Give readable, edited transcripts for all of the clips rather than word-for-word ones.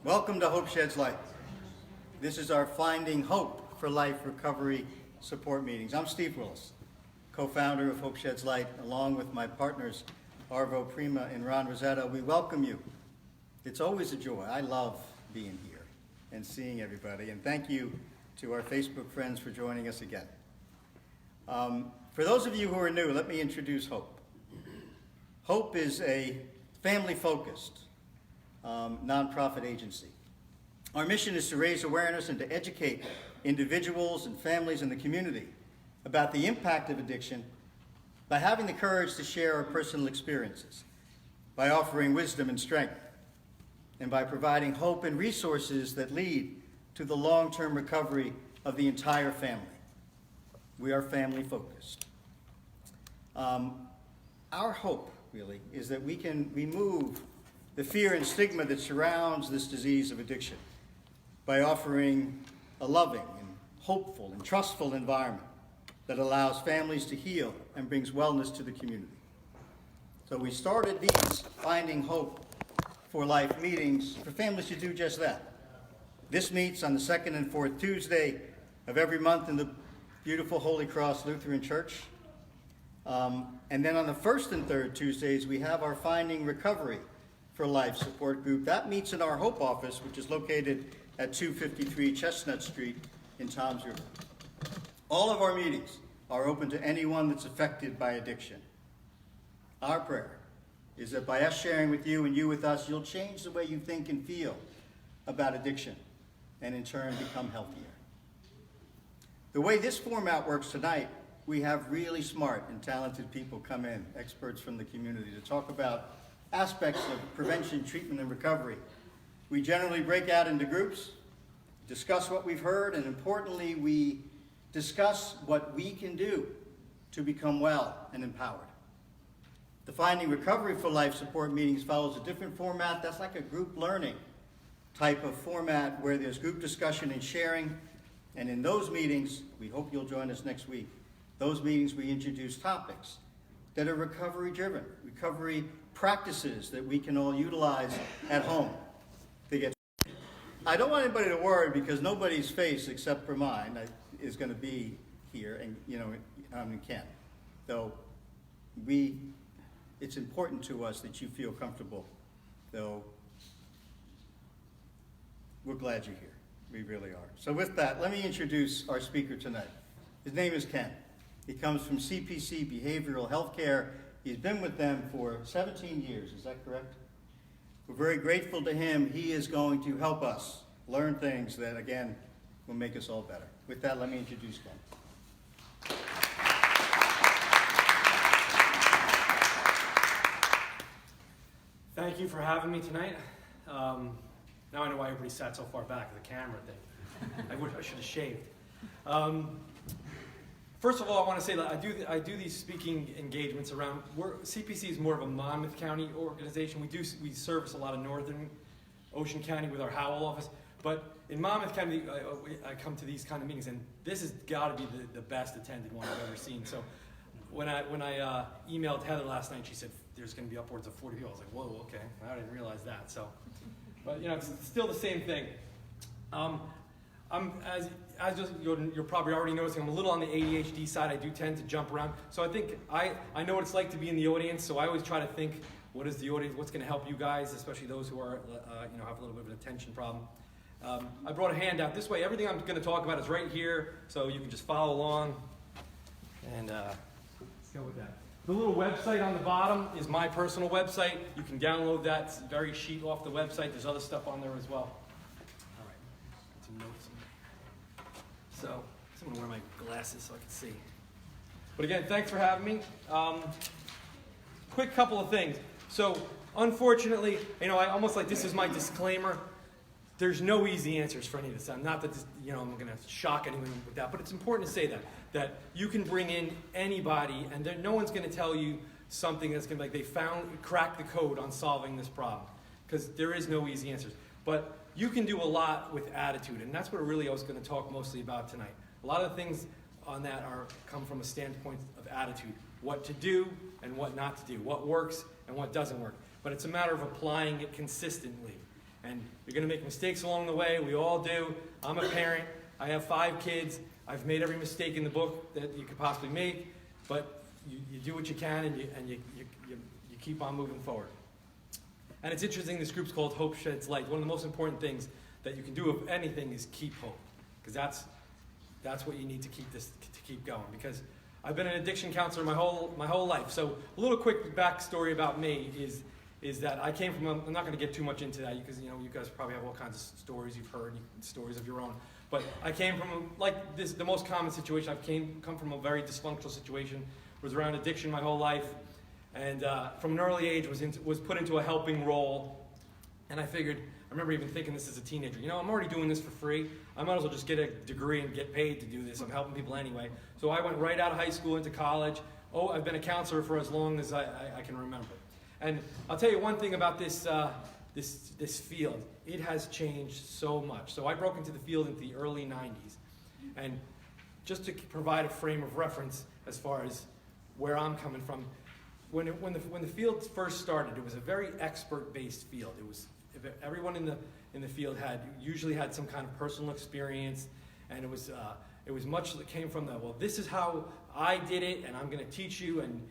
Welcome to Hope Sheds Light. This is our Finding Hope for Life Recovery Support Meetings. I'm Steve Willis, co-founder of Hope Sheds Light, along with my partners Arvo Prima and Ron Rosetta. We welcome you. It's always a joy. I love being here and seeing everybody, and thank you to our Facebook friends for joining us again. For those of you who are new, let me introduce Hope. Hope is a family-focused nonprofit agency. Our mission is to raise awareness and to educate individuals and families in the community about the impact of addiction by having the courage to share our personal experiences, by offering wisdom and strength, and by providing hope and resources that lead to the long-term recovery of the entire family. We are family-focused. Our hope, really, is that we can remove the fear and stigma that surrounds this disease of addiction by offering a loving and hopeful and trustful environment that allows families to heal and brings wellness to the community. So we started these Finding Hope for Life meetings for families to do just that. This meets on the second and fourth Tuesday of every month in the beautiful Holy Cross Lutheran Church. And then on the first and third Tuesdays, we have our Finding Recovery for Life support group. That meets in our Hope office, which is located at 253 Chestnut Street in Toms River. All of our meetings are open to anyone that's affected by addiction. Our prayer is that by us sharing with you and you with us, you'll change the way you think and feel about addiction and in turn become healthier. The way this format works tonight, we have really smart and talented people come in, experts from the community, to talk about aspects of prevention, treatment, and recovery. We generally break out into groups, discuss what we've heard, and importantly, we discuss what we can do to become well and empowered. The Finding Recovery for Life support meetings follows a different format. That's like a group learning type of format where there's group discussion and sharing. And in those meetings, we hope you'll join us next week. Those meetings, we introduce topics that are recovery-driven, recovery practices that we can all utilize at home to get. I don't want anybody to worry because nobody's face except for mine is going to be here, and Ken. So it's important to us that you feel comfortable. Though we're glad you're here. We really are. So with that, let me introduce our speaker tonight. His name is Ken. He comes from CPC Behavioral Healthcare. He's been with them for 17 years, is that correct? We're very grateful to him. He is going to help us learn things that, again, will make us all better. With that, let me introduce Ken. Thank you for having me tonight. Now I know why everybody sat so far back of the camera thing. I should have shaved. First of all, I want to say that I do these speaking engagements around. CPC is more of a Monmouth County organization. We service a lot of northern Ocean County with our Howell office. But in Monmouth County, I come to these kind of meetings, and this has got to be the best attended one I've ever seen. So when I emailed Heather last night, she said there's going to be upwards of 40 people. I was like, whoa, okay, I didn't realize that. So, but it's still the same thing. As you're probably already noticing, I'm a little on the ADHD side. I do tend to jump around. So I think I know what it's like to be in the audience. So I always try to think, what is the audience? What's going to help you guys, especially those who are have a little bit of an attention problem. I brought a handout. This way, everything I'm going to talk about is right here, so you can just follow along. And let's go with that. The little website on the bottom is my personal website. You can download that very sheet off the website. There's other stuff on there as well. All right, some notes. So I'm going to wear my glasses so I can see. But again, thanks for having me. Quick couple of things. So unfortunately, I almost like this is my disclaimer. There's no easy answers for any of this. Not that this, I'm going to shock anyone with that, but it's important to say that you can bring in anybody, and no one's going to tell you something that's going to be like they cracked the code on solving this problem, because there is no easy answers. But you can do a lot with attitude, and that's what really I was going to talk mostly about tonight. A lot of the things on that come from a standpoint of attitude, what to do and what not to do, what works and what doesn't work. But it's a matter of applying it consistently. And you're going to make mistakes along the way. We all do. I'm a parent. I have 5 kids. I've made every mistake in the book that you could possibly make. But you do what you can, and you keep on moving forward. And it's interesting, this group's called Hope Sheds Light. One of the most important things that you can do of anything is keep hope. Because that's what you need to keep going. Because I've been an addiction counselor my whole life. So a little quick backstory about me is that I came from, I'm not going to get too much into that because you guys probably have all kinds of stories you've heard, stories of your own. But I came from, like this, the most common situation, come from a very dysfunctional situation, was around addiction my whole life, and from an early age was put into a helping role. And I figured, I remember even thinking this as a teenager, I'm already doing this for free. I might as well just get a degree and get paid to do this. I'm helping people anyway. So I went right out of high school into college. I've been a counselor for as long as I can remember. And I'll tell you one thing about this field. It has changed so much. So I broke into the field in the early 90s. And just to provide a frame of reference as far as where I'm coming from, when the field first started, it was a very expert-based field. It was everyone in the field usually had some kind of personal experience, and it was much that came from this is how I did it, and I'm going to teach you, and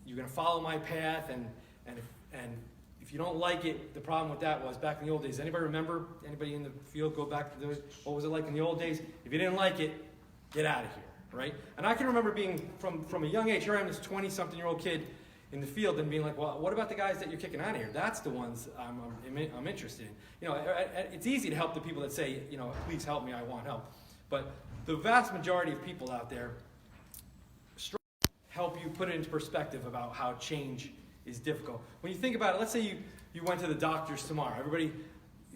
you're going to follow my path, and if you don't like it, the problem with that was back in the old days. Anybody remember? Anybody in the field go back to what was it like in the old days? If you didn't like it, get out of here, right? And I can remember being from a young age. Here I am, this 20-something-year-old kid in the field, and being like, well, what about the guys that you're kicking out of here? That's the ones I'm interested in. It's easy to help the people that say, please help me, I want help. But the vast majority of people out there help you put it into perspective about how change is difficult. When you think about it, let's say you went to the doctors tomorrow. Everybody,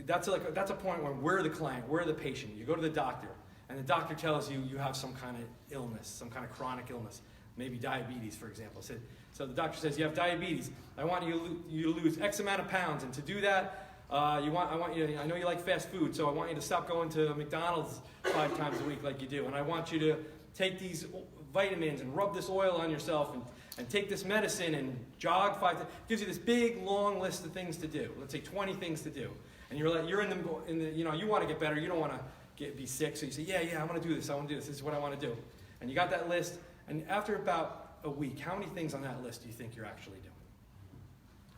that's a point where we're the client, we're the patient. You go to the doctor, and the doctor tells you you have some kind of illness, some kind of chronic illness, maybe diabetes, for example. So the doctor says, you have diabetes. I want you to lose X amount of pounds, and to do that, I know you like fast food, so I want you to stop going to McDonald's 5 times a week like you do, and I want you to take these vitamins and rub this oil on yourself and take this medicine and jog 5 times. Gives you this big long list of things to do. Let's say 20 things to do, and you're in the you want to get better. You don't want to be sick, so you say, yeah, I want to do this. I want to do this. This is what I want to do, and you got that list. And after about a week, how many things on that list do you think you're actually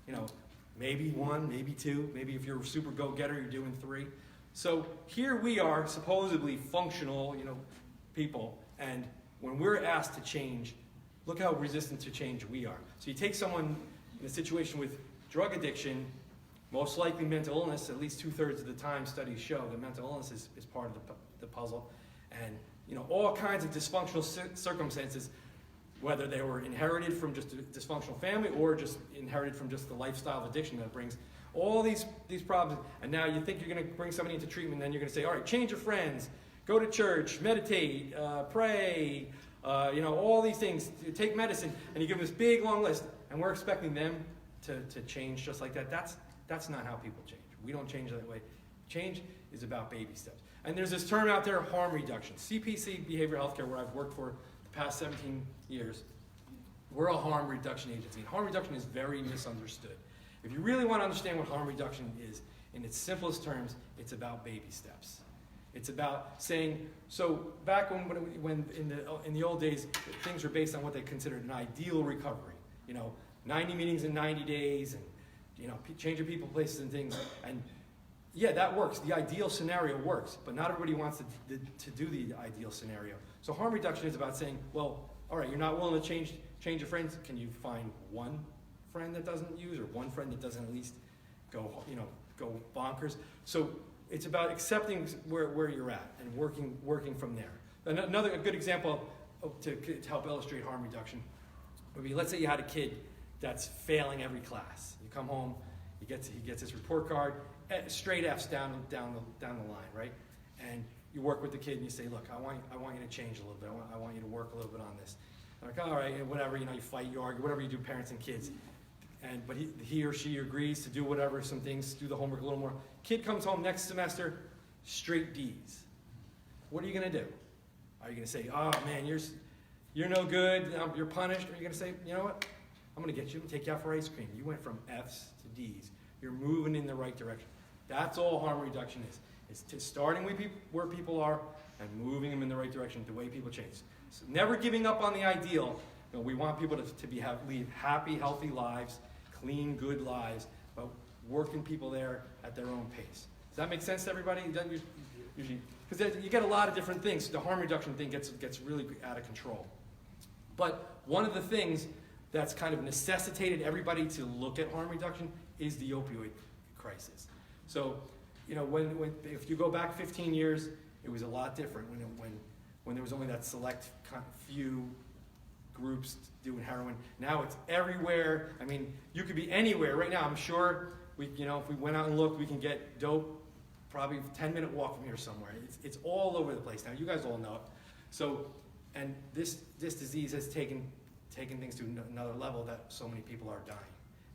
doing? Maybe 1, maybe 2, maybe if you're a super go-getter, you're doing 3. So here we are, supposedly functional, people, and when we're asked to change, look how resistant to change we are. So you take someone in a situation with drug addiction, most likely mental illness, at least 2/3 of the time studies show that mental illness is part of the puzzle, and all kinds of dysfunctional circumstances, whether they were inherited from just a dysfunctional family or just inherited from just the lifestyle of addiction that it brings, all these problems. And now you think you're going to bring somebody into treatment, and then you're going to say, all right, change your friends, go to church, meditate, pray, all these things, take medicine, and you give them this big long list, and we're expecting them to change just like that. That's not how people change. We don't change that way. Change is about baby steps. And there's this term out there, harm reduction. CPC Behavioral Healthcare, where I've worked for the past 17 years, we're a harm reduction agency. And harm reduction is very misunderstood. If you really want to understand what harm reduction is, in its simplest terms, it's about baby steps. It's about saying, so back when in the old days, things were based on what they considered an ideal recovery. 90 meetings in 90 days, and changing people, places, and things. And yeah, that works. The ideal scenario works, but not everybody wants to do the ideal scenario. So harm reduction is about saying, well, all right, you're not willing to change your friends. Can you find one friend that doesn't use, or one friend that doesn't at least go bonkers? So it's about accepting where you're at and working from there. A good example to help illustrate harm reduction would be, let's say you had a kid that's failing every class. You come home, he gets his report card, straight F's down the line, right? And you work with the kid and you say, look, I want you to change a little bit. I want you to work a little bit on this. And like, all right, whatever, you fight, you argue, whatever you do, parents and kids. But he or she agrees to do whatever, some things, do the homework a little more. Kid comes home next semester, straight D's. What are you going to do? Are you going to say, oh man, you're no good, you're punished? Or are you going to say, you know what? I'm going to get you and take you out for ice cream. You went from F's to D's. You're moving in the right direction. That's all harm reduction is. It's starting where people are and moving them in the right direction, the way people change. So never giving up on the ideal. You know, we want people to lead happy, healthy lives, clean, good lives, but working people there at their own pace. Does that make sense to everybody? Usually, because you get a lot of different things. The harm reduction thing gets really out of control. But one of the things that's kind of necessitated everybody to look at harm reduction is the opioid crisis. So, you know, if you go back 15 years, it was a lot different when there was only that select few groups doing heroin. Now it's everywhere. I mean, you could be anywhere right now. I'm sure if we went out and looked, we can get dope probably a 10-minute walk from here somewhere. It's all over the place now. You guys all know it. So, and this disease has taken things to another level that so many people are dying.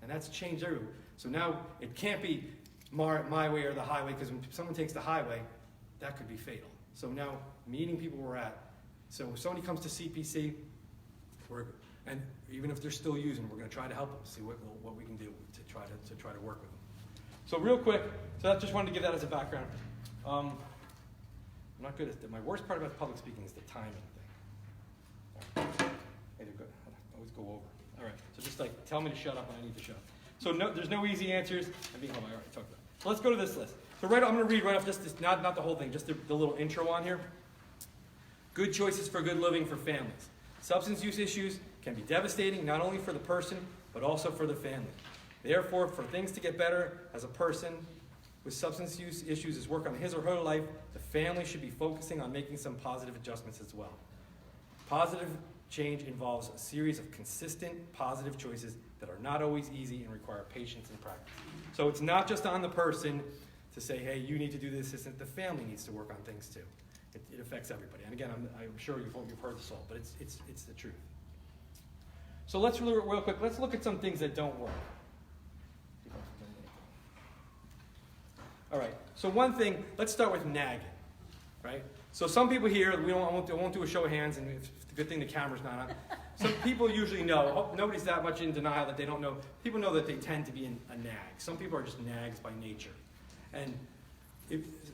And that's changed everywhere. So now it can't be my way or the highway, because when someone takes the highway, that could be fatal. So now meeting people where we're at. So if somebody comes to CPC, and even if they're still using, we're going to try to help them, see what we can do to try to work with them. So real quick, so I just wanted to give that as a background. I'm not good at that. My worst part about public speaking is the timing thing. I always go over. All right, so just like tell me to shut up when I need to shut up. So there's no easy answers. I already talked about it. So let's go to this list. So I'm going to read right off this not the whole thing, just the little intro on here. Good choices for good living for families. Substance use issues can be devastating not only for the person, but also for the family. Therefore, for things to get better as a person with substance use issues is work on his or her life, the family should be focusing on making some positive adjustments as well. Positive change involves a series of consistent positive choices that are not always easy and require patience and practice. So it's not just on the person to say, hey, you need to do this. The family needs to work on things too. It affects everybody. And again, I'm sure you've heard this all, but it's the truth. So let's real quick, let's look at some things that don't work. All right, so one thing, let's start with nagging, right? So some people here, I won't do a show of hands, and it's a good thing the camera's not on. Some people usually know, nobody's that much in denial that they don't know. People know that they tend to be a nag. Some people are just nags by nature. And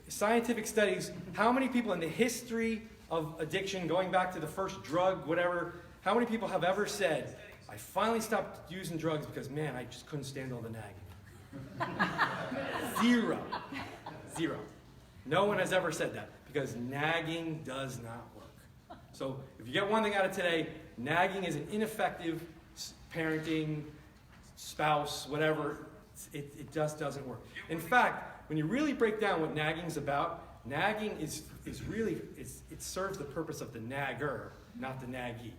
scientific studies, how many people in the history of addiction, going back to the first drug, whatever, how many people have ever said, I finally stopped using drugs because, man, I just couldn't stand all the nagging. Zero. No one has ever said that, because nagging does not work. So if you get one thing out of today, nagging is an ineffective parenting, spouse, whatever. It just doesn't work. In fact, when you really break down what nagging's about, nagging is really, it serves the purpose of the nagger, not the naggee.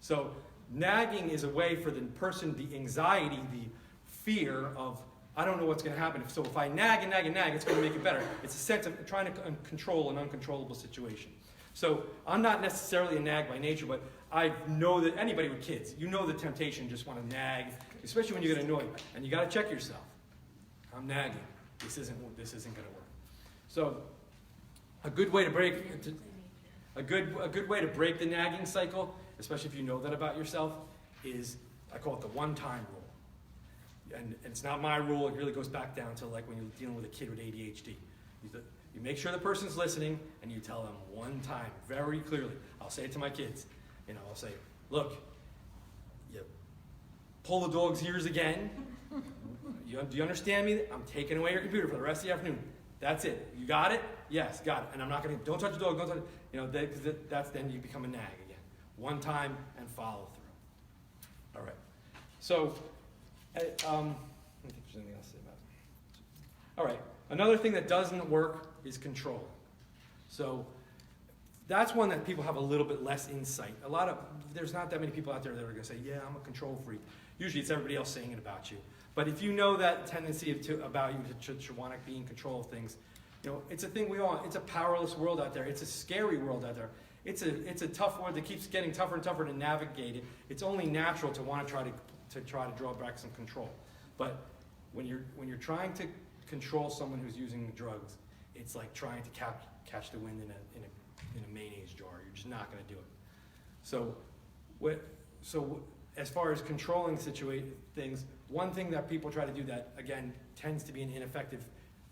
So nagging is a way for the person, the anxiety, the fear of, I don't know what's going to happen. So if I nag and nag and nag, it's going to make it better. It's a sense of trying to control an uncontrollable situation. So I'm not necessarily a nag by nature, but I know that anybody with kids, you know the temptation, just want to nag, especially when you get annoyed. And you got to check yourself. I'm nagging. This isn't going to work. So a good way to break the nagging cycle, especially if you know that about yourself, is I call it the one-time rule. And it's not my rule. It really goes back down to like when you're dealing with a kid with ADHD. You make sure the person's listening, and you tell them one time, very clearly. I'll say it to my kids. I'll say, look, you pull the dog's ears again. Do you understand me? I'm taking away your computer for the rest of the afternoon. That's it. You got it? Yes, got it. And I'm not going to, don't touch the dog, don't touch it. That's then you become a nag again. One time and follow through. All right. So, I don't think there's anything else to say about it. All right. Another thing that doesn't work is control. So that's one that people have a little bit less insight. There's not that many people out there that are going to say, yeah, I'm a control freak. Usually it's everybody else saying it about you. But if you know that tendency about you to want to be in control of things, it's a thing it's a powerless world out there. It's a scary world out there. It's a tough world that keeps getting tougher and tougher to navigate it. It's only natural to want to try to draw back some control. But when you're trying to control someone who's using drugs, it's like trying to catch the wind in a mayonnaise jar. You're just not going to do it. So as far as controlling things, one thing that people try to do that, again, tends to be an ineffective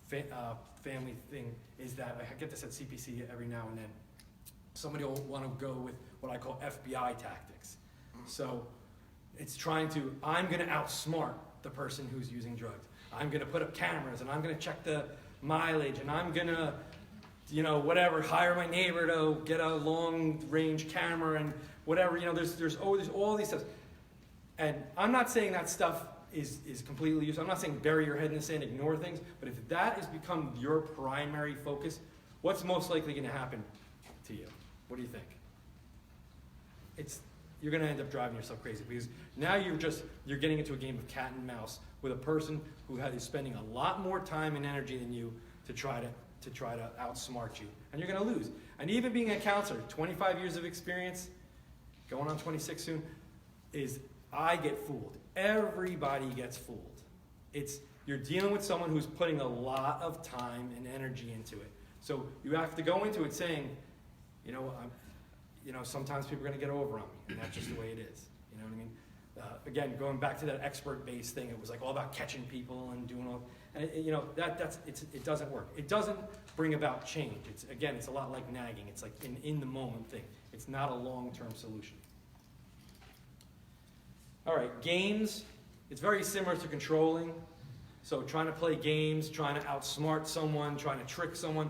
family thing is that, I get this at CPC every now and then, somebody will want to go with what I call FBI tactics. So it's trying to, I'm going to outsmart the person who's using drugs. I'm going to put up cameras, and I'm going to check the mileage, and I'm going to, whatever, hire my neighbor to get a long-range camera and whatever. There's all these stuff. And I'm not saying that stuff is completely useless. I'm not saying bury your head in the sand, ignore things. But if that has become your primary focus, what's most likely going to happen to you? What do you think? You're going to end up driving yourself crazy, because now you're getting into a game of cat and mouse with a person who is spending a lot more time and energy than you to try to outsmart you, and you're going to lose. And even being a counselor, 25 years of experience, going on 26 soon, I get fooled. Everybody gets fooled. You're dealing with someone who's putting a lot of time and energy into it. So you have to go into it saying, sometimes people are going to get over on me, and that's just the way it is. You know what I mean? Again, going back to that expert-based thing, it was like all about catching people and doing all, and it doesn't work. It doesn't bring about change. It's a lot like nagging. It's like an in-the-moment thing. It's not a long-term solution. All right, games. It's very similar to controlling. So trying to play games, trying to outsmart someone, trying to trick someone.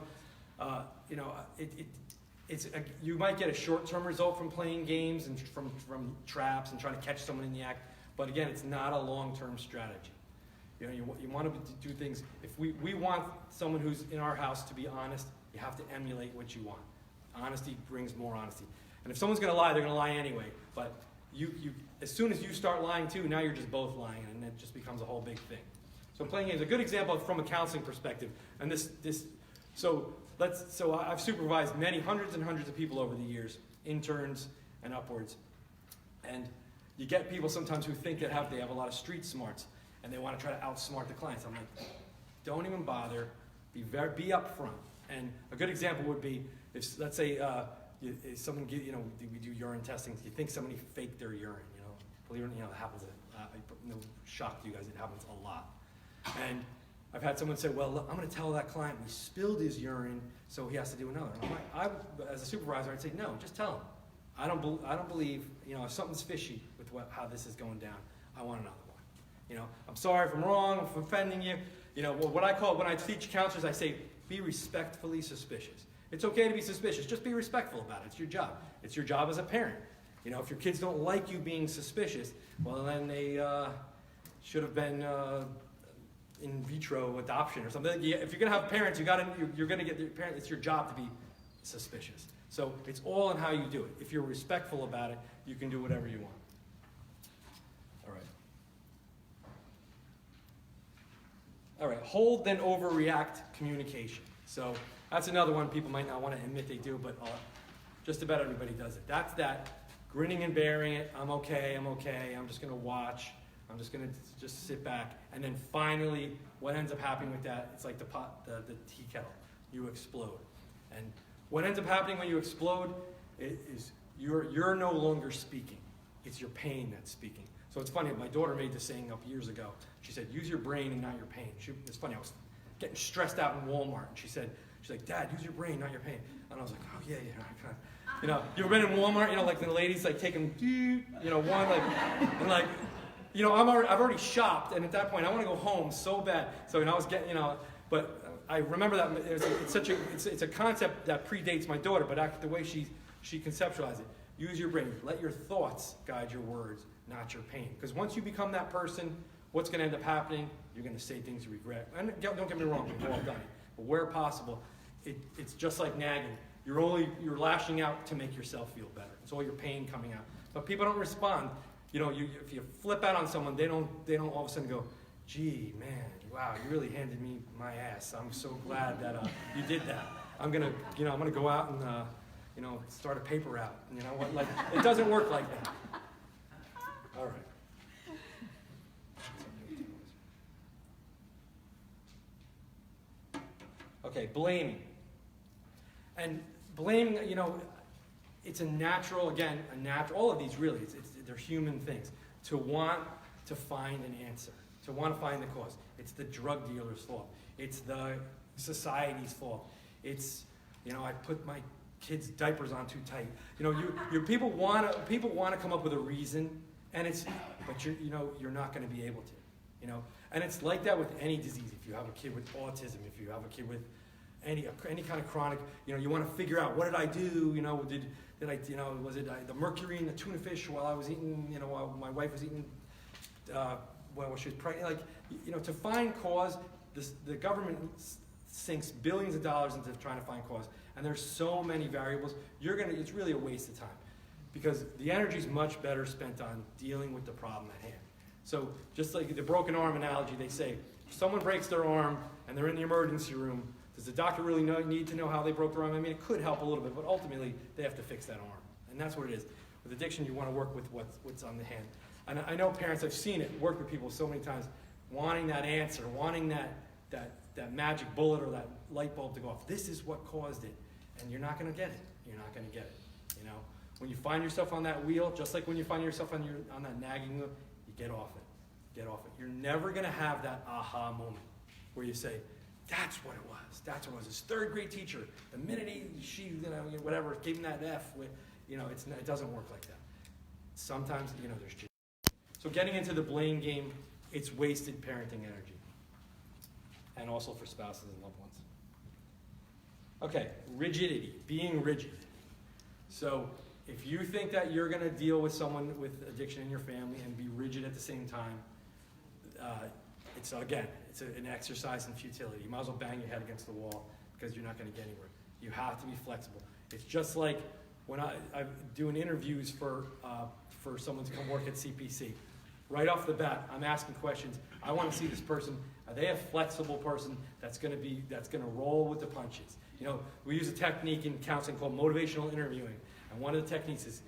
You might get a short-term result from playing games and from traps and trying to catch someone in the act. But again, it's not a long-term strategy. You want to do things. If we want someone who's in our house to be honest, you have to emulate what you want. Honesty brings more honesty. And if someone's going to lie, they're going to lie anyway. But as soon as you start lying too, now you're just both lying, and it just becomes a whole big thing. So playing games, a good example from a counseling perspective, and so I've supervised hundreds and hundreds of people over the years, interns and upwards, and you get people sometimes who think they have a lot of street smarts, and they want to try to outsmart the clients. I'm like, don't even bother. Be upfront. And a good example would be if, let's say, if someone we do urine testing. You think somebody faked their urine, believe it or not, it happens. No shock to you guys, it happens a lot. And I've had someone say, well, look, I'm going to tell that client we spilled his urine, so he has to do another. And I'm like, as a supervisor, I'd say, no, just tell him. I don't believe, if something's fishy with how this is going down, I want another one. I'm sorry if I'm wrong, if I'm offending you. What I call, when I teach counselors, I say, be respectfully suspicious. It's okay to be suspicious. Just be respectful about it. It's your job. It's your job as a parent. If your kids don't like you being suspicious, well, then they should have been in vitro adoption or something. If you're going to have parents, you're going to get the parent. It's your job to be suspicious. So it's all in how you do it. If you're respectful about it, you can do whatever you want. All right. Hold then overreact communication. So that's another one people might not want to admit they do, but just about everybody does it. That's that grinning and bearing it. I'm okay. I'm just going to watch. I'm just going to just sit back. And then finally, what ends up happening with that, it's like the tea kettle. You explode. And what ends up happening when you explode is you're no longer speaking. It's your pain that's speaking. So it's funny, my daughter made this saying up years ago. She said, use your brain and not your pain. It's funny, I was getting stressed out in Walmart, and she's like, Dad, use your brain, not your pain. And I was like, oh yeah, you ever been in Walmart, like the ladies like taking, one, like, and like, I've already shopped, and at that point I want to go home so bad. So I was getting, but I remember that it's a concept that predates my daughter, but the way she conceptualized it. Use your brain. Let your thoughts guide your words, not your pain. Because once you become that person, what's going to end up happening? You're going to say things you regret. And don't get me wrong, we've all done it. But where possible, it's just like nagging. You're lashing out to make yourself feel better. It's all your pain coming out. But people don't respond. If you flip out on someone, they don't all of a sudden go, gee, man, wow, you really handed me my ass. I'm so glad that you did that. I'm gonna go out and start a paper route. Like it doesn't work like that. All right. Okay, blaming. And blaming, it's a natural, all of these really, they're human things. To want to find an answer, to want to find the cause. It's the drug dealer's fault. It's the society's fault. It's, I put my kids' diapers on too tight. People want to come up with a reason, but you're not going to be able to, And it's like that with any disease. If you have a kid with autism, if you have a kid with any kind of chronic, you want to figure out, what did I do? Did I, was it the mercury in the tuna fish while I was eating, while my wife was eating, while she was pregnant? To find cause, the government sinks billions of dollars into trying to find cause, and there's so many variables. It's really a waste of time, because the energy is much better spent on dealing with the problem at hand. So just like the broken arm analogy, they say, if someone breaks their arm and they're in the emergency room, does the doctor really need to know how they broke their arm? I mean, it could help a little bit, but ultimately they have to fix that arm. And that's what it is. With addiction, you want to work with what's on the hand. And I know parents, I've seen it, work with people so many times, wanting that answer, wanting that magic bullet or that light bulb to go off. This is what caused it. And you're not going to get it. You're not going to get it. When you find yourself on that wheel, just like when you find yourself on that nagging wheel, you get off it. Get off it. You're never going to have that aha moment where you say, that's what it was. That's what it was. His third grade teacher, the minute she whatever, gave him that F, it doesn't work like that. Sometimes, there's just. So getting into the blame game, it's wasted parenting energy. And also for spouses and loved ones. Okay, rigidity, being rigid. So if you think that you're going to deal with someone with addiction in your family and be rigid at the same time, it's an exercise in futility. You might as well bang your head against the wall, because you're not going to get anywhere. You have to be flexible. It's just like when I'm doing interviews for someone to come work at CPC. Right off the bat, I'm asking questions. I want to see this person. Are they a flexible person that's going to roll with the punches? We use a technique in counseling called motivational interviewing, and one of the techniques is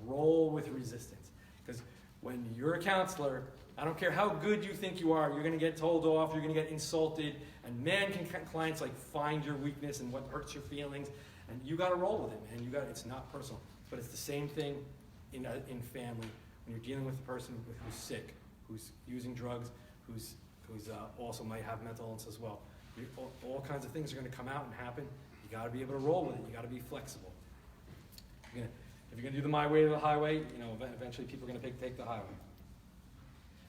roll with resistance. Because when you're a counselor, I don't care how good you think you are, you're going to get told off, you're going to get insulted, and man, can clients find your weakness and what hurts your feelings, and you got to roll with it, man. It's not personal, but it's the same thing in family. When you're dealing with a person who's sick, who's using drugs, who's also might have mental illness as well. All kinds of things are going to come out and happen. You got to be able to roll with it. You got to be flexible. If you're going to do the my way or the highway, eventually people are going to take the highway.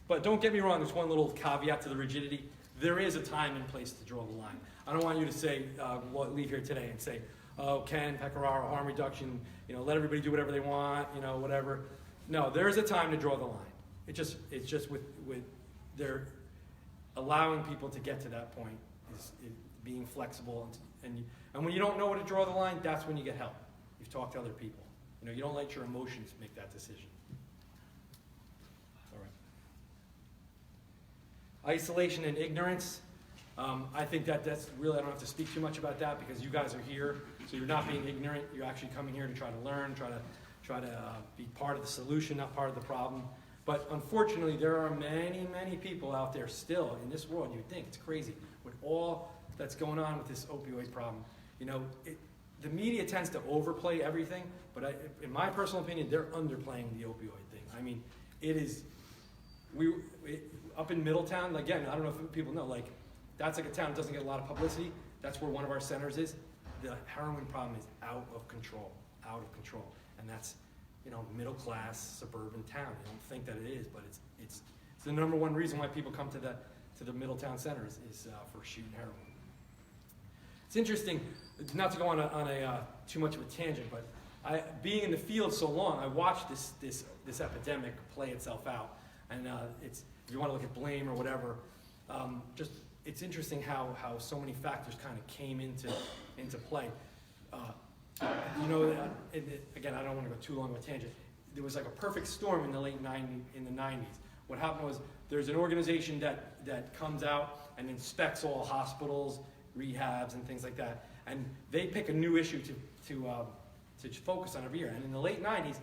But don't get me wrong. There's one little caveat to the rigidity. There is a time and place to draw the line. I don't want you to say, leave here today and say, oh, Ken, Pecoraro, harm reduction, let everybody do whatever they want, whatever. No, there is a time to draw the line. It's just with their allowing people to get to that point is being flexible, and when you don't know where to draw the line, that's when you get help. You've talked to other people. You don't let your emotions make that decision. All right. Isolation and ignorance. I think that's really, I don't have to speak too much about that, because you guys are here, so you're not being ignorant. You're actually coming here to try to learn, try to be part of the solution, not part of the problem. But unfortunately, there are many, many people out there still in this world. You'd think it's crazy with all that's going on with this opioid problem. The media tends to overplay everything, but in my personal opinion, they're underplaying the opioid thing. I mean, up in Middletown, again, I don't know if people know, that's like a town that doesn't get a lot of publicity. That's where one of our centers is. The heroin problem is out of control. And that's, middle class suburban town. You don't think that it is, but it's the number one reason why people come to the Middletown Center is for shooting heroin. It's interesting, not to go on a too much of a tangent, but being in the field so long, I watched this epidemic play itself out. And if you want to look at blame or whatever, it's interesting how so many factors kind of came into play. Again, I don't want to go too long of a tangent. There was like a perfect storm in the late 90s. What happened was there's an organization that comes out and inspects all hospitals, rehabs, and things like that, and they pick a new issue to focus on every year. And in the late 90s,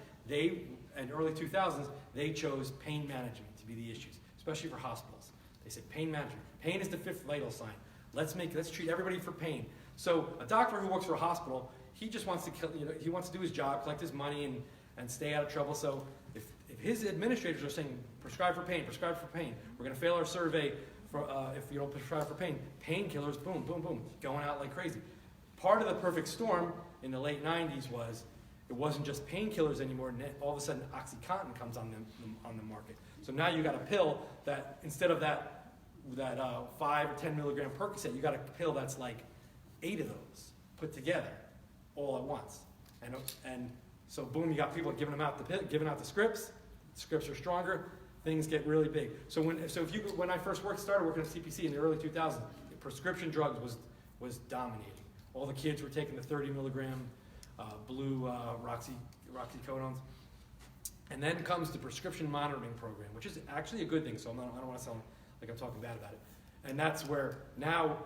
and early 2000s, they chose pain management to be the issues, especially for hospitals. They said pain management. Pain is the fifth vital sign. Let's treat everybody for pain. So a doctor who works for a hospital, he just wants to he wants to do his job, collect his money, and stay out of trouble. So if his administrators are saying, prescribe for pain, prescribe for pain. We're going to fail our survey for, if you don't prescribe for pain. Painkillers, boom, boom, boom, going out like crazy. Part of the perfect storm in the late 90s was it wasn't just painkillers anymore. And all of a sudden, OxyContin comes on the market. So now you got a pill that instead of that 5 or 10 milligram Percocet, you got a pill that's like 8 of those put together all at once. And so boom, you got people giving out the scripts. The scripts are stronger. Things get really big. So when I first started working at CPC in the early 2000s, prescription drugs was dominating. All the kids were taking the 30 milligram blue roxycodones. And then comes the prescription monitoring program, which is actually a good thing. So I don't want to sound like I'm talking bad about it. And that's where now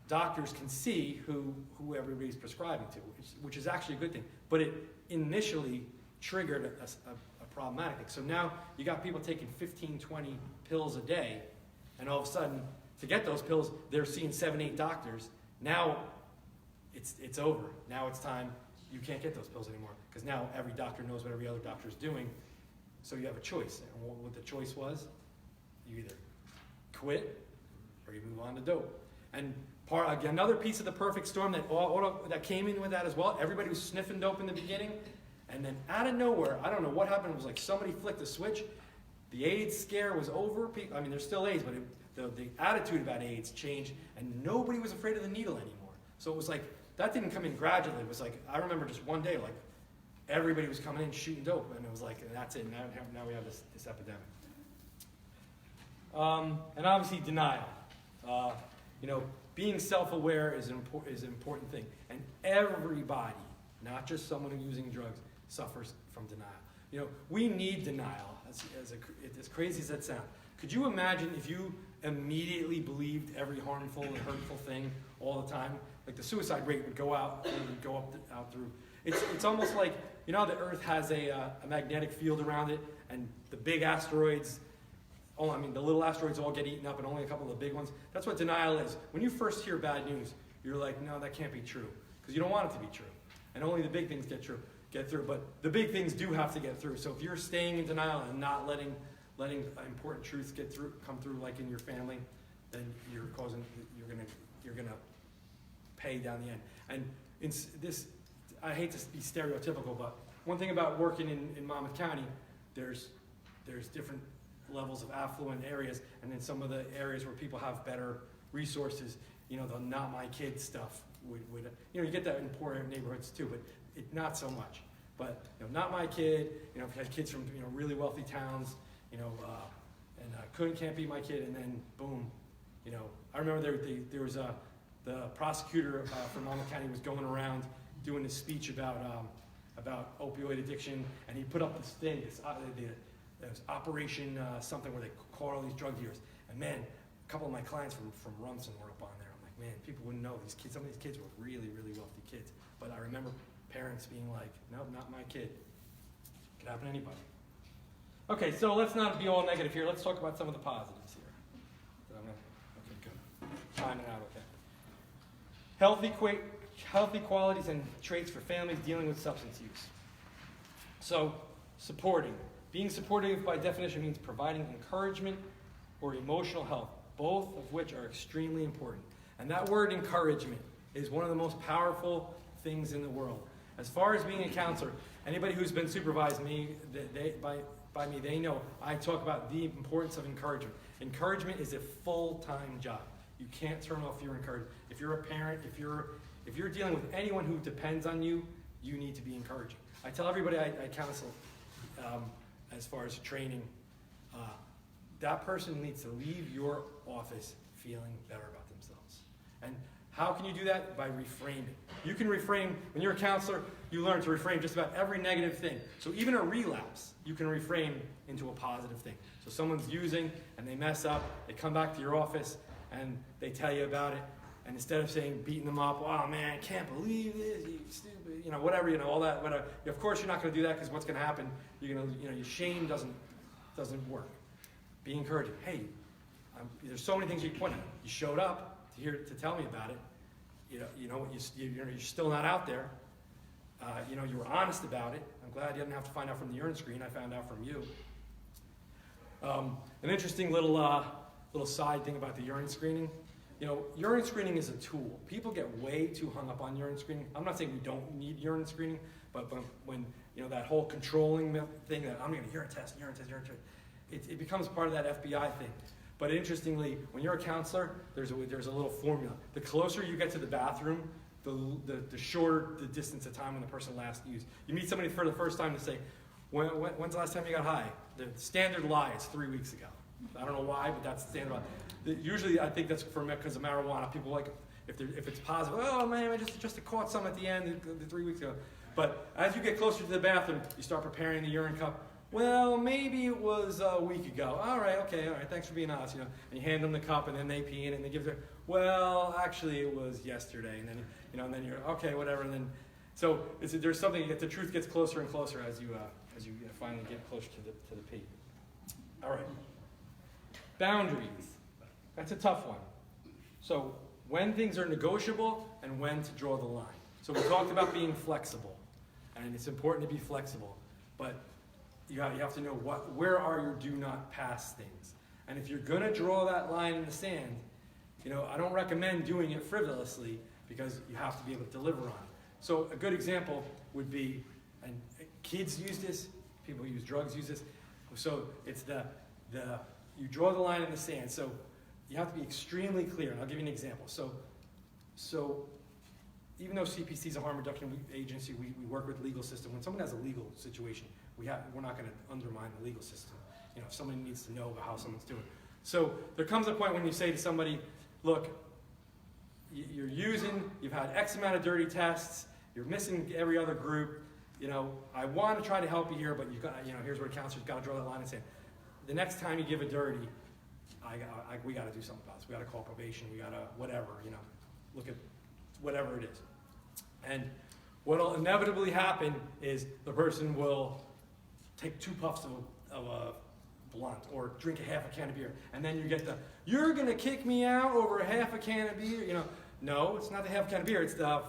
doctors can see who everybody's prescribing to, which is actually a good thing. But it initially triggered a problematic thing. So now you got people taking 15, 20 pills a day, and all of a sudden, to get those pills, they're seeing 7, 8 doctors. Now it's over. Now it's time. You can't get those pills anymore because now every doctor knows what every other doctor is doing. So you have a choice. And what the choice was, you either quit or you move on to dope. And another piece of the perfect storm that came in with that as well, everybody was sniffing dope in the beginning, and then out of nowhere, I don't know what happened, it was like somebody flicked a switch, the AIDS scare was over. I mean, there's still AIDS, but the attitude about AIDS changed, and nobody was afraid of the needle anymore. So it was like, that didn't come in gradually. It was like, I remember just one day, like, everybody was coming in shooting dope, and it was like, that's it, now we have this epidemic. And obviously denial. Being self-aware is an important thing. And everybody, not just someone who's using drugs, suffers from denial. We need denial, as crazy as that sounds. Could you imagine if you immediately believed every harmful and hurtful thing all the time? Like the suicide rate would go out through. It's almost like, the Earth has a magnetic field around it, and the big asteroids, the little asteroids all get eaten up, and only a couple of the big ones. That's what denial is. When you first hear bad news, you're like, no, that can't be true, because you don't want it to be true, and only the big things get through. But the big things do have to get through. So if you're staying in denial and not letting important truths come through, like in your family, then you're gonna pay down the end. And I hate to be stereotypical, but one thing about working in Monmouth County, there's different levels of affluent areas, and then some of the areas where people have better resources, the not my kid stuff would you get that in poor neighborhoods too, but not so much. But not my kid, if you had kids from really wealthy towns, and can't be my kid, and then boom, I remember there was the prosecutor from Monmouth County was going around doing this speech about opioid addiction, and he put up this thing, it was Operation something where they caught all these drug dealers. And man, a couple of my clients from Rumson were up on there. I'm like, man, people wouldn't know. Some of these kids were really, really wealthy kids. But I remember parents being like, no, not my kid. It could happen to anybody. Okay, so let's not be all negative here. Let's talk about some of the positives here. Okay, good. Timing out, okay. Healthy qualities and traits for families dealing with substance use. So, supporting. Being supportive, by definition, means providing encouragement or emotional help, both of which are extremely important. And that word encouragement is one of the most powerful things in the world. As far as being a counselor, anybody who's been supervised by me, they know I talk about the importance of encouragement. Encouragement is a full-time job. You can't turn off your encouragement. If you're a parent, if you're dealing with anyone who depends on you, you need to be encouraging. I tell everybody I counsel, as far as training, that person needs to leave your office feeling better about themselves. And how can you do that? By reframing. You can reframe, when you're a counselor, you learn to reframe just about every negative thing. So even a relapse, you can reframe into a positive thing. So someone's using and they mess up, they come back to your office and they tell you about it. And instead of beating them up, oh man, I can't believe this, you stupid, whatever, all that, whatever. Of course you're not going to do that, because what's going to happen, your shame doesn't work. Be encouraging. Hey, there's so many things you can point at. You showed up to tell me about it. You're still not out there. You were honest about it. I'm glad you didn't have to find out from the urine screen. I found out from you. An interesting little side thing about the urine screening. You know, urine screening is a tool. People get way too hung up on urine screening. I'm not saying we don't need urine screening, but when you know, that whole controlling thing that I'm going to urine test, it becomes part of that FBI thing. But interestingly, when you're a counselor, there's a little formula. The closer you get to the bathroom, the shorter the distance of time when the person last used. You meet somebody for the first time to say, when's the last time you got high? The standard lie is 3 weeks ago. I don't know why, but that's the standard lie. Usually, I think that's because of marijuana. People like, if it's positive, oh man, I just caught some at the end, the 3 weeks ago. But as you get closer to the bathroom, you start preparing the urine cup. Well, maybe it was a week ago. All right, thanks for being honest, you know. And you hand them the cup, and then they pee in it, and they give their, well, actually it was yesterday, and then, you know, and then you're, okay, whatever, and then, so there's something, the truth gets closer and closer as you finally get closer to the pee. All right. Boundaries. That's a tough one. So when things are negotiable and when to draw the line. So we talked about being flexible, and it's important to be flexible, but you have to know where are your do not pass things. And if you're gonna draw that line in the sand, you know, I don't recommend doing it frivolously because you have to be able to deliver on it. So a good example would be, and kids use this, people who use drugs use this, so it's you draw the line in the sand. So you have to be extremely clear, and I'll give you an example. So even though CPC is a harm reduction agency, we work with the legal system. When someone has a legal situation, we're not going to undermine the legal system. You know, if somebody needs to know about how someone's doing. So there comes a point when you say to somebody, look, you've had X amount of dirty tests, you're missing every other group, you know, I want to try to help you here, but here's where a counselor's got to draw that line and say, the next time you give a dirty, we got to do something about this. We got to call probation. We got to whatever, you know, look at whatever it is. And what'll inevitably happen is the person will take 2 puffs of a blunt or drink a half a can of beer, and then you get you're gonna kick me out over a half a can of beer. You know, no, it's not the half a can of beer. It's the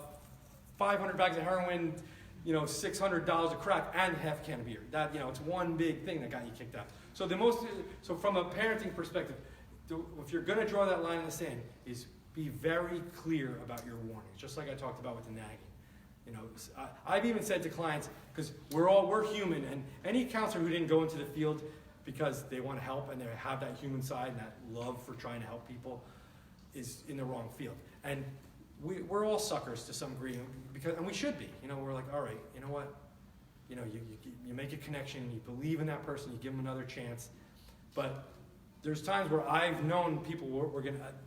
500 bags of heroin, you know, $600 of crack, and half a can of beer. That, you know, it's one big thing that got you kicked out. So so from a parenting perspective, if you're going to draw that line in the sand, is be very clear about your warnings, just like I talked about with the nagging. You know, I've even said to clients, because we're human, and any counselor who didn't go into the field because they want to help and they have that human side and that love for trying to help people is in the wrong field. And we're all suckers to some degree, and we should be. You know, we're like, all right, you know what? You know, you make a connection, you believe in that person, you give them another chance. But there's times where I've known people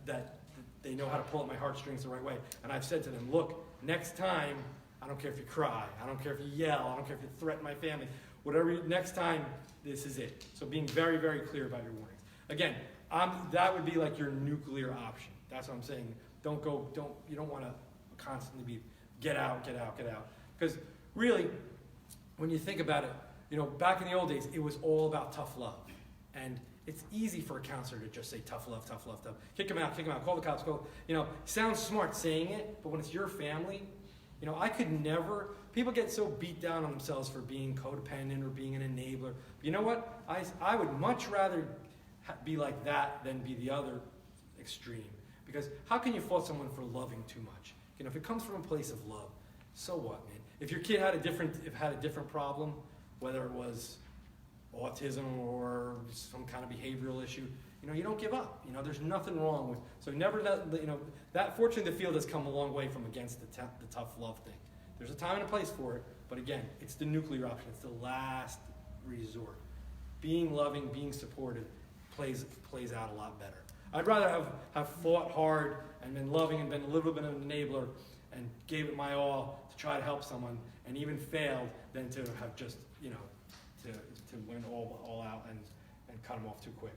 that they know how to pull at my heartstrings the right way. And I've said to them, look, next time, I don't care if you cry, I don't care if you yell, I don't care if you threaten my family, next time, this is it. So being very, very clear about your warnings. Again, that would be like your nuclear option. That's what I'm saying. You don't want to constantly be, get out. Because really, when you think about it, you know, back in the old days, it was all about tough love. And it's easy for a counselor to just say tough love. Kick him out, call the cops, you know, sounds smart saying it, but when it's your family, you know, I could never, people get so beat down on themselves for being codependent or being an enabler. But you know what? I would much rather be like that than be the other extreme. Because how can you fault someone for loving too much? You know, if it comes from a place of love, so what, man? If your kid had a different problem, whether it was autism or some kind of behavioral issue, you know, you don't give up. You know, there's nothing wrong with, so never let, you know, that fortunately the field has come a long way from against the tough love thing. There's a time and a place for it, but again, it's the nuclear option. It's the last resort. Being loving, being supportive plays out a lot better. I'd rather have fought hard and been loving and been a little bit of an enabler and gave it my all to try to help someone and even failed than to have just, you know, to win all out and cut them off too quick.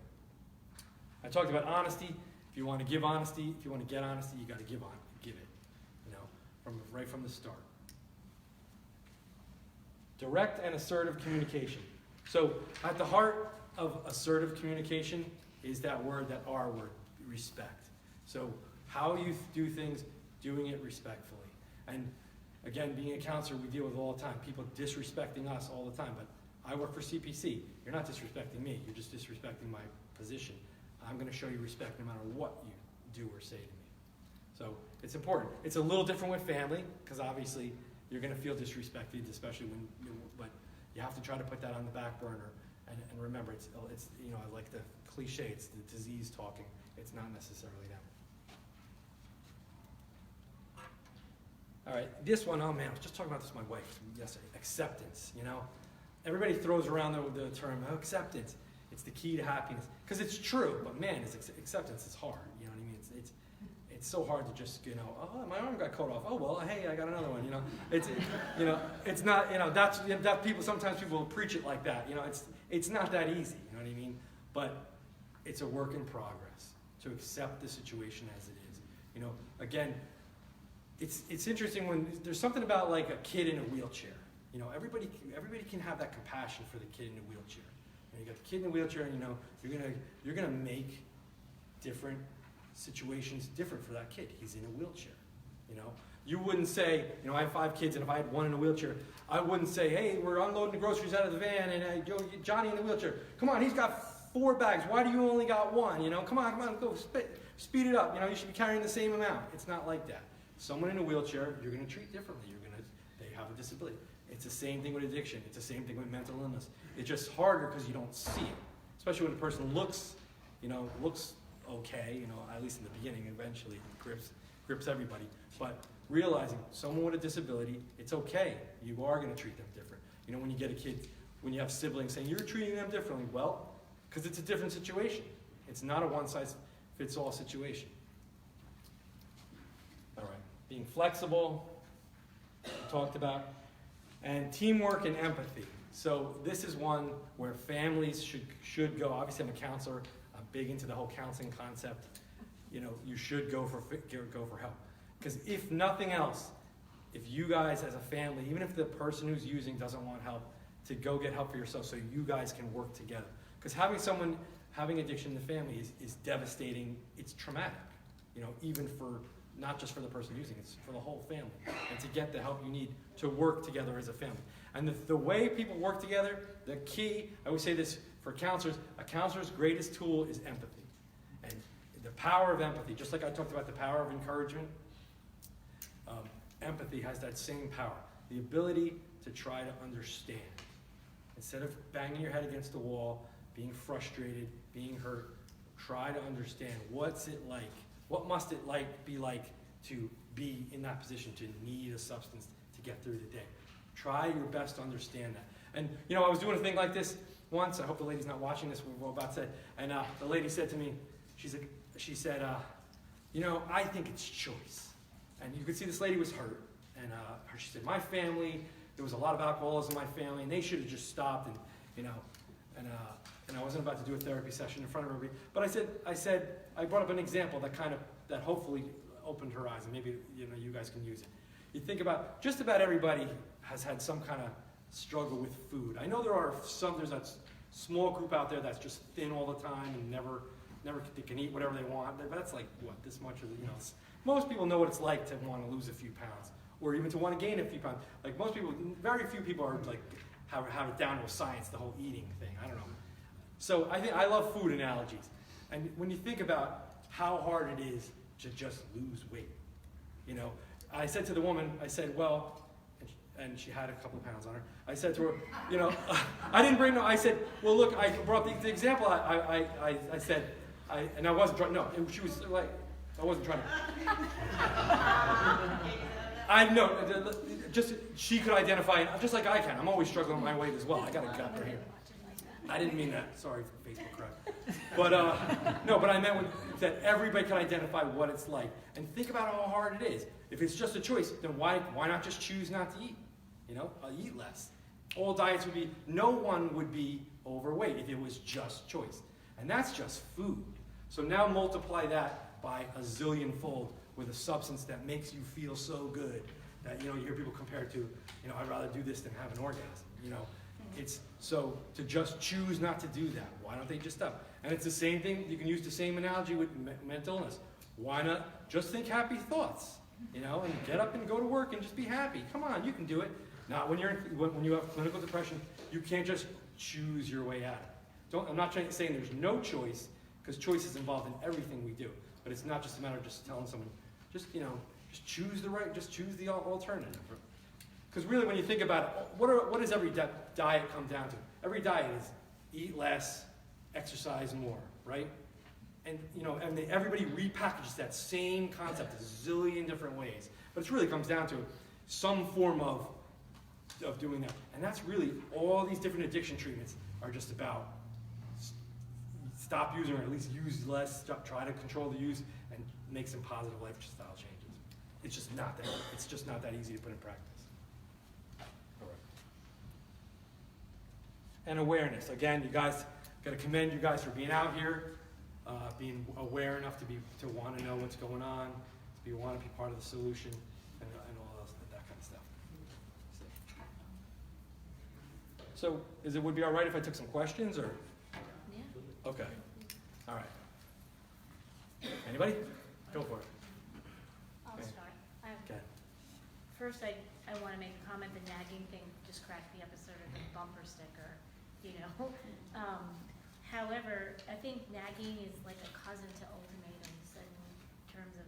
I talked about honesty. If you want to give honesty, if you want to get honesty, you got to give it, you know, right from the start. Direct and assertive communication. So at the heart of assertive communication is that R word, respect. So how you do things, doing it respectfully. And again, being a counselor, we deal with all the time. People disrespecting us all the time, but I work for CPC. You're not disrespecting me. You're just disrespecting my position. I'm going to show you respect no matter what you do or say to me. So it's important. It's a little different with family because obviously you're going to feel disrespected, especially but you have to try to put that on the back burner and remember it's I like the cliche. It's the disease talking. It's not necessarily them. All right, this one, oh man, I was just talking about this with my wife yesterday. Acceptance, Everybody throws around the term acceptance. It's the key to happiness. Because it's true, but man, acceptance is hard. You know what I mean? It's so hard to just, oh, my arm got cut off. Oh, well, hey, I got another one, It's not, that sometimes people will preach it like that. It's not that easy, you know what I mean? But it's a work in progress to accept the situation as it is. Again, it's interesting when there's something about like a kid in a wheelchair. Everybody can have that compassion for the kid in a wheelchair. You got the kid in the wheelchair, and you're gonna make different situations different for that kid. He's in a wheelchair. You wouldn't say, I have 5 kids, and if I had one in a wheelchair, I wouldn't say, hey, we're unloading the groceries out of the van, and Johnny in the wheelchair. Come on, he's got 4 bags. Why do you only got 1? Come on, go speed it up. You should be carrying the same amount. It's not like that. Someone in a wheelchair, you're going to treat differently. They have a disability. It's the same thing with addiction. It's the same thing with mental illness. It's just harder because you don't see it, especially when a person looks okay. At least in the beginning. Eventually, it grips everybody. But realizing someone with a disability, it's okay. You are going to treat them different. When you get a kid, when you have siblings saying you're treating them differently, well, because it's a different situation. It's not a one-size-fits-all situation. All right. Being flexible, we talked about, and teamwork and empathy. So this is one where families should go. Obviously, I'm a counselor. I'm big into the whole counseling concept. You should go for help. Because if nothing else, if you guys as a family, even if the person who's using doesn't want help, to go get help for yourself so you guys can work together. Because having someone having addiction in the family is devastating. It's traumatic, even for not just for the person using it, it's for the whole family. And to get the help you need to work together as a family. And the way people work together, the key, I always say this for counselors, a counselor's greatest tool is empathy. And the power of empathy, just like I talked about the power of encouragement, empathy has that same power. The ability to try to understand. Instead of banging your head against the wall, being frustrated, being hurt, try to understand what's it like. What must it be like to be in that position, to need a substance to get through the day? Try your best to understand that. And, I was doing a thing like this once. I hope the lady's not watching this, what we're about to say. And the lady said to me, she said, I think it's choice. And you could see this lady was hurt. And she said, my family, there was a lot of alcoholism in my family, and they should have just stopped. And I wasn't about to do a therapy session in front of everybody. But I brought up an example that hopefully opened her eyes, and maybe you guys can use it. You think about, just about everybody has had some kind of struggle with food. I know there's that small group out there that's just thin all the time and never they can eat whatever they want. But that's like, this much of most people know what it's like to want to lose a few pounds, or even to want to gain a few pounds. Like most people, very few people are like, have it down to a science, the whole eating thing. I don't know. So I love food analogies. And when you think about how hard it is to just lose weight, I said to the woman, well, and she had a couple of pounds on her. I said to her, I didn't bring no, I said, well, look, I brought the example. I said, and I wasn't trying, no, she was like, I wasn't trying to. I know, just she could identify, just like I can. I'm always struggling with my weight as well. I got a gut right here. I didn't mean that. Sorry for Facebook crap. But no, but I meant that everybody can identify what it's like. And think about how hard it is. If it's just a choice, then why not just choose not to eat? Eat less. All diets would be, no one would be overweight if it was just choice. And that's just food. So now multiply that by a zillion-fold with a substance that makes you feel so good that, you hear people compare it to, I'd rather do this than have an orgasm, It's so to just choose not to do that. Why don't they just stop? And it's the same thing. You can use the same analogy with mental illness. Why not just think happy thoughts, and get up and go to work and just be happy. Come on, you can do it. Not when when you have clinical depression, you can't just choose your way out of it. I'm not saying there's no choice, because choice is involved in everything we do. But it's not just a matter of just telling someone, just choose the alternative. Because really, when you think about it, what does every diet come down to? Every diet is eat less, exercise more, right? And everybody repackages that same concept a zillion different ways. But it really comes down to some form of doing that. And that's really all these different addiction treatments are just about. Stop using, or at least use less, try to control the use, and make some positive lifestyle changes. It's just not that easy to put in practice. Correct. And awareness. Again, you guys, got to commend you guys for being out here, being aware enough to want to know what's going on, to want to be part of the solution, and all else, that kind of stuff. So, would it be all right if I took some questions, or? Yeah. Okay. All right. Anybody? Go for it. I'll start. Okay. First, I want to make a comment. The nagging thing just cracked me up as sort of a bumper sticker, However, I think nagging is like a cousin to ultimatums in terms of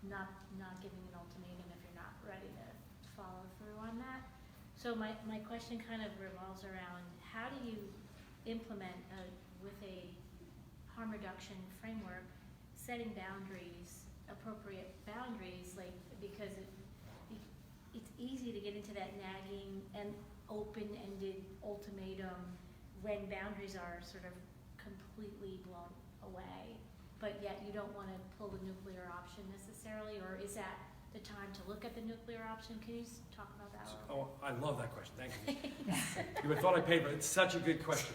not giving an ultimatum if you're not ready to follow through on that. So my question kind of revolves around, how do you implement with a harm reduction framework, setting boundaries, appropriate boundaries, because it's easy to get into that nagging and open-ended ultimatum when boundaries are sort of completely blown away, but yet you don't want to pull the nuclear option necessarily, or is that the time to look at the nuclear option? Can you talk about that? Oh, I love that question. Thank you. You would have thought I paid, but it's such a good question.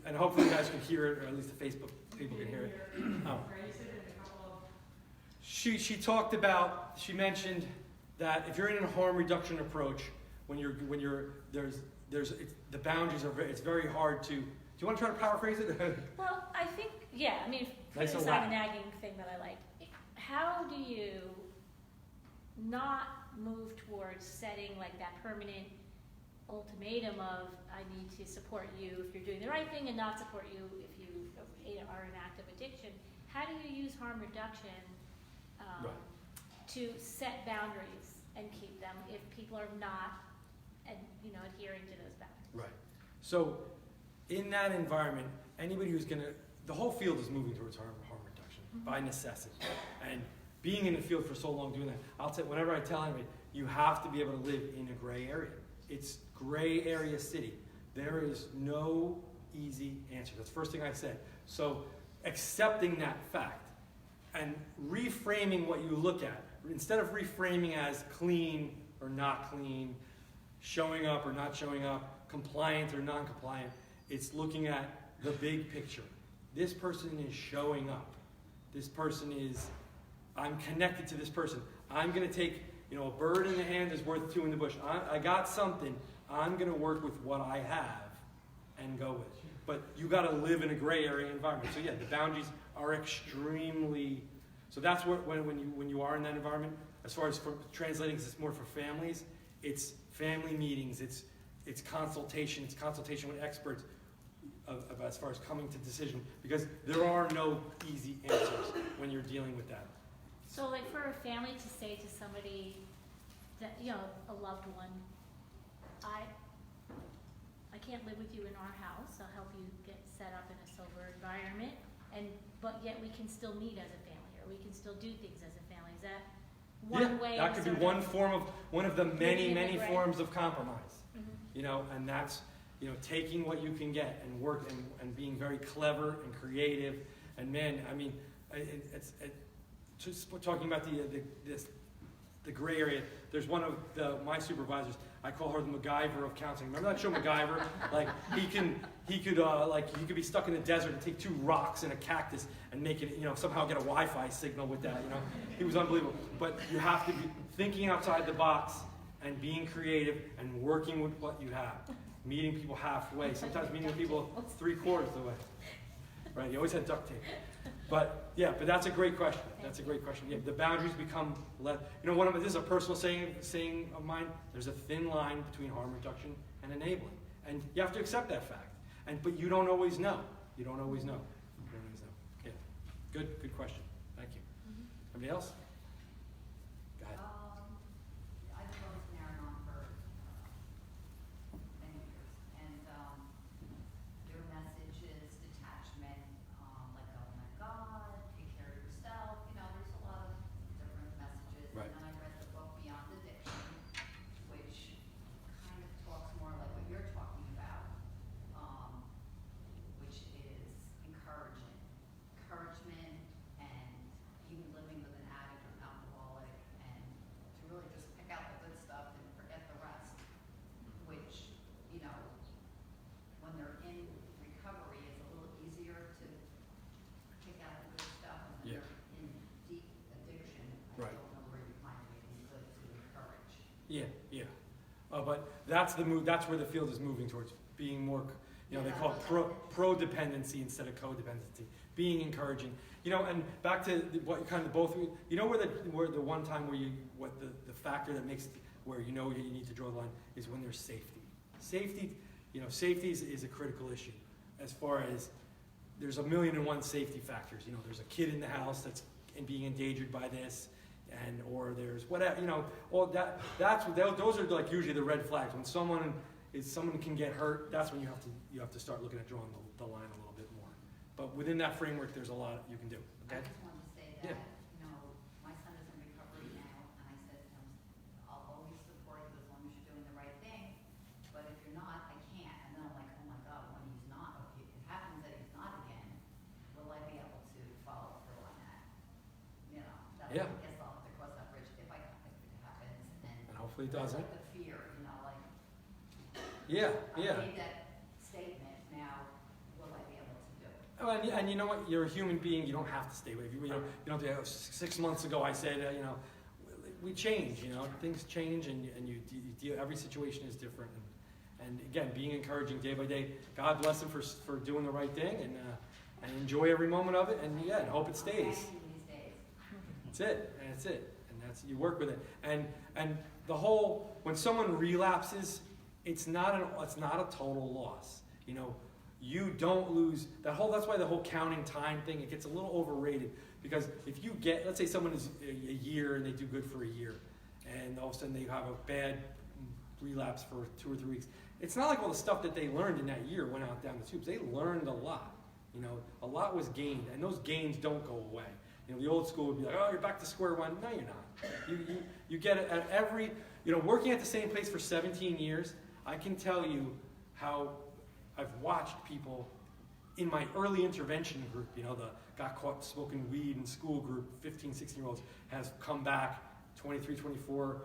And hopefully you guys can hear it, or at least the Facebook people can hear it. She mentioned that if you're in a harm reduction approach, the boundaries are it's very hard to. Do you want to try to paraphrase it? Well, I think, yeah. I mean, Nice put and aside loud. the nagging thing that I like. How do you not move towards setting like that permanent ultimatum of I need to support you if you're doing the right thing and not support you if you are in active addiction? How do you use harm reduction Right. to set boundaries and keep them if people are not adhering to those boundaries? Right. So, in that environment, anybody who's the whole field is moving towards harm reduction by necessity. And being in the field for so long doing that, whenever I tell anybody, you have to be able to live in a gray area. It's gray area city. There is no easy answer. That's the first thing I said. So, accepting that fact and reframing what you look at, instead of reframing as clean or not clean, showing up or not showing up, compliant or non-compliant, it's looking at the big picture. This person is showing up. This person I'm connected to this person. I'm going to take, a bird in the hand is worth two in the bush. I got something. I'm going to work with what I have and go with it. But you got to live in a gray area environment. So yeah, the boundaries are extremely. So that's when you are in that environment. As far as for translating, it's more for families. It's family meetings. It's consultation. It's consultation with experts as far as coming to decision, because there are no easy answers when you're dealing with that. So like for a family to say to somebody that, a loved one, I can't live with you in our house, I'll help you get set up in a sober environment, but yet we can still meet as a family, or we can still do things as a family. Is that one way? That could be one of the many forms of compromise. Mm-hmm. And that's taking what you can get and work and being very clever and creative. And man, I mean, it's just talking about the gray area. There's one of my supervisors. I call her the MacGyver of counseling. Remember that show MacGyver? Like he could be stuck in the desert and take two rocks and a cactus and make it, somehow get a Wi-Fi signal with that. He was unbelievable. But you have to be thinking outside the box and being creative and working with what you have. Meeting people halfway. Sometimes meeting people 3/4 the way. Right? You always had duct tape. But yeah, but that's a great question. That's a great question. Yeah, the boundaries become less. You know, this is a personal saying of mine. There's a thin line between harm reduction and enabling, and you have to accept that fact. But you don't always know. You don't always know. You don't always know. Yeah. Good question. Thank you. Anybody else? Go ahead. I've been going to Narranon for many years, and your message is detachment, like, oh my God, take care of yourself. You know, there's a lot of different messages. Right. And then I read the book Beyond Addiction, which kind of talks more like what you're talking about, which is encouragement, and even living with an addict or an alcoholic, and to really just pick out the good stuff and forget the rest, which, you know, when they're in recovery, is a little easier to pick out the good stuff. And when Yeah. they're in deep addiction, Right. I don't know where you find anything good to encourage. Yeah, yeah. But that's the move. That's where the field is moving towards, being more. You know, they call it pro-dependency instead of codependency. Being encouraging. You know, and back to what kind of both. You know where the one time where the factor that makes where you know you need to draw the line is when there's safety. Safety. You know, safety is a critical issue. As far as there's 1,000,001 safety factors. You know, there's a kid in the house that's being endangered by this. Or there's whatever, you know, all those are like usually the red flags. When someone can get hurt, that's when you have to start looking at drawing the line a little bit more. But within that framework, there's a lot you can do. I Okay? just wanted to say Yeah. that, you know, my son is in recovery now, and I said to him, I'll always support you as long as you're doing the right thing, but if you're not, I can't. And then I'm like, oh my God, when he's not, if it happens that he's not again, will I be able to follow through on that? You know, I Yeah. guess I'll have to cross that bridge if it happens, And hopefully it that's doesn't. like the fear, you know, like, Yeah, I yeah. made that statement, now will I be able to do it? Oh, and you know what? You're a human being. You don't have to stay with you. You don't have to. 6 months ago, I said, you know, we change. You know, things change, and you deal. Every situation is different. And again, being encouraging day by day. God bless him for doing the right thing, and enjoy every moment of it. And yeah, and hope it stays. These days. That's it. And that's it. And that's you work with it. And the whole when someone relapses, it's not a total loss. You know. You don't lose that whole. That's why the whole counting time thing, it gets a little overrated, because if you get, let's say someone is a year and they do good for a year, and all of a sudden they have a bad relapse for 2 or 3 weeks. It's not like all the stuff that they learned in that year went out down the tubes. They learned a lot. You know, a lot was gained, and those gains don't go away. You know, the old school would be like, oh, you're back to square one. No, you're not. You get it at every. You know, working at the same place for 17 years, I can tell you how. I've watched people in my early intervention group, you know, the got caught smoking weed in school group, 15, 16-year-olds, has come back, 23, 24,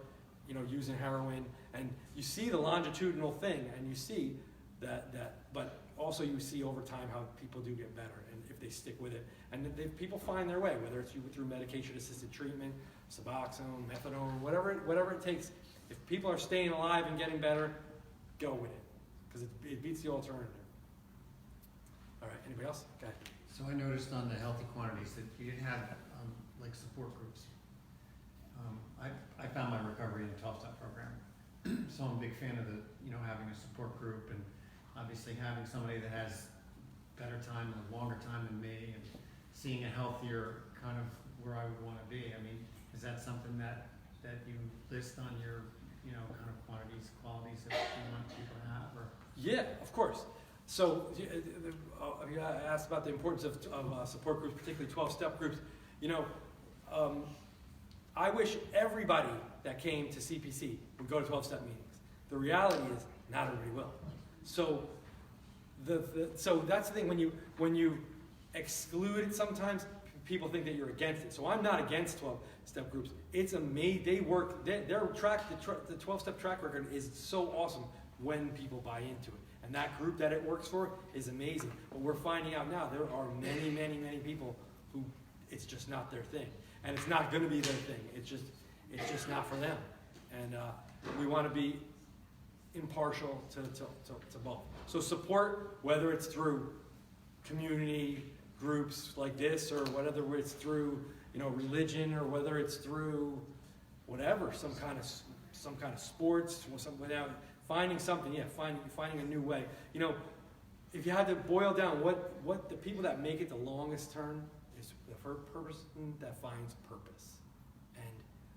you know, using heroin. And you see the longitudinal thing, and you see that but also you see over time how people do get better, and if they stick with it. And people find their way, whether it's through medication-assisted treatment, Suboxone, methadone, whatever it takes. If people are staying alive and getting better, go with it. Because it beats the alternative. All right, anybody else? Okay. So I noticed on the healthy quantities that you didn't have like support groups. I found my recovery in the 12-step program, so I'm a big fan of having a support group, and obviously having somebody that has better time and a longer time than me, and seeing a healthier kind of where I would want to be. I mean, is that something that you list on your kind of qualities that you want people to have, or? Yeah, of course. So you asked about the importance of support groups, particularly 12-step groups. You know, I wish everybody that came to CPC would go to 12-step meetings. The reality is, not everybody will. So so that's the thing. When you exclude it, sometimes people think that you're against it. So I'm not against 12-step groups. It's amazing. They work. The 12-step track record is so awesome when people buy into it. And that group that it works for is amazing. But we're finding out now there are many, many, many people who it's just not their thing. And it's not going to be their thing. It's just not for them. And we want to be impartial to both. So support, whether it's through community groups like this, or whether it's through, you know, religion, or whether it's through whatever, some kind of sports, or something, finding something, finding a new way. You know, if you had to boil down what the people that make it the longest term is the person that finds purpose. And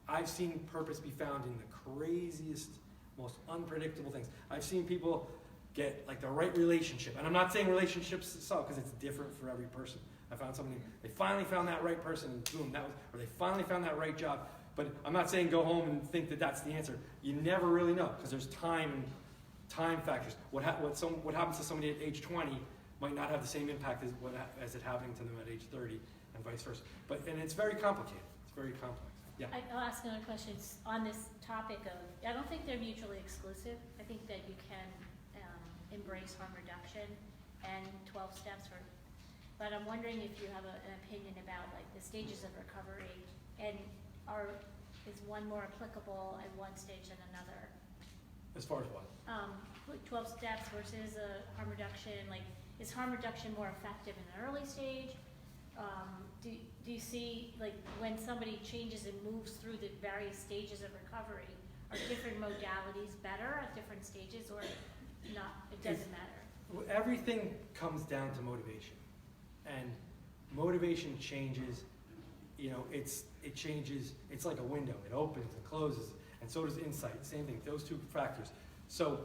I've seen purpose be found in the craziest, most unpredictable things. I've seen people get like the right relationship, and I'm not saying relationships suck, because it's different for every person. I found somebody, they finally found that right person, and boom, or they finally found that right job. But I'm not saying go home and think that that's the answer. You never really know, because there's time factors. What happens to somebody at age 20 might not have the same impact as it happening to them at age 30, and vice versa. And it's very complicated. It's very complex. Yeah. I'll ask another question. It's on this topic of, I don't think they're mutually exclusive. I think that you can embrace harm reduction and 12 steps, but I'm wondering if you have an opinion about like the stages of recovery, and is one more applicable at one stage than another? As far as what? 12 steps versus harm reduction. Like, is harm reduction more effective in the early stage? Do you see, like, when somebody changes and moves through the various stages of recovery, are different modalities better at different stages, or not? It doesn't matter. Everything comes down to motivation, and motivation changes. You know, it changes. It's like a window. It opens and closes, and so does insight. Same thing. Those two factors. So,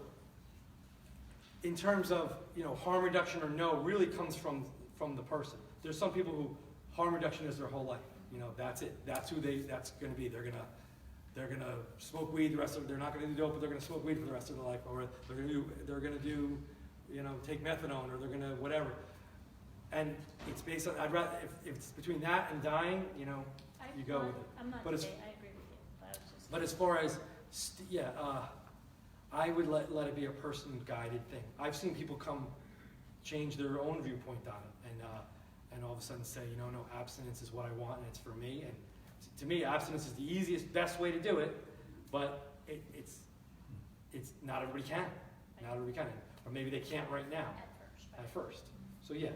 in terms of, you know, harm reduction or no, really comes from the person. There's some people who harm reduction is their whole life. You know, that's it. That's who that's going to be. They're gonna smoke weed the rest of. They're not going to do dope, but they're going to smoke weed for the rest of their life, or they're going to do, you know, take methadone, or they're going to whatever. And it's based on. I'd rather if it's between that and dying, you know, you go with it. I'm not. But I agree with you. But as far as I would let it be a person-guided thing. I've seen people change their own viewpoint on it, and all of a sudden say, you know, no, abstinence is what I want, and it's for me. And to me, abstinence is the easiest, best way to do it. But it's not everybody can. Not everybody can, or maybe they can't right now. At first. So yeah.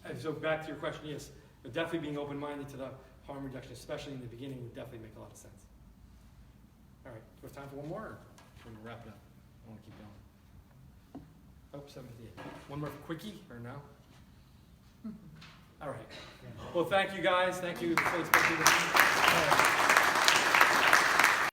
And so back to your question, yes, but definitely being open-minded to the harm reduction, especially in the beginning, would definitely make a lot of sense. All right, do we have time for one more, or we're gonna wrap it up? I want to keep going. Oh, 7:58. One more quickie, or no? All right. Well, thank you guys. Thank you.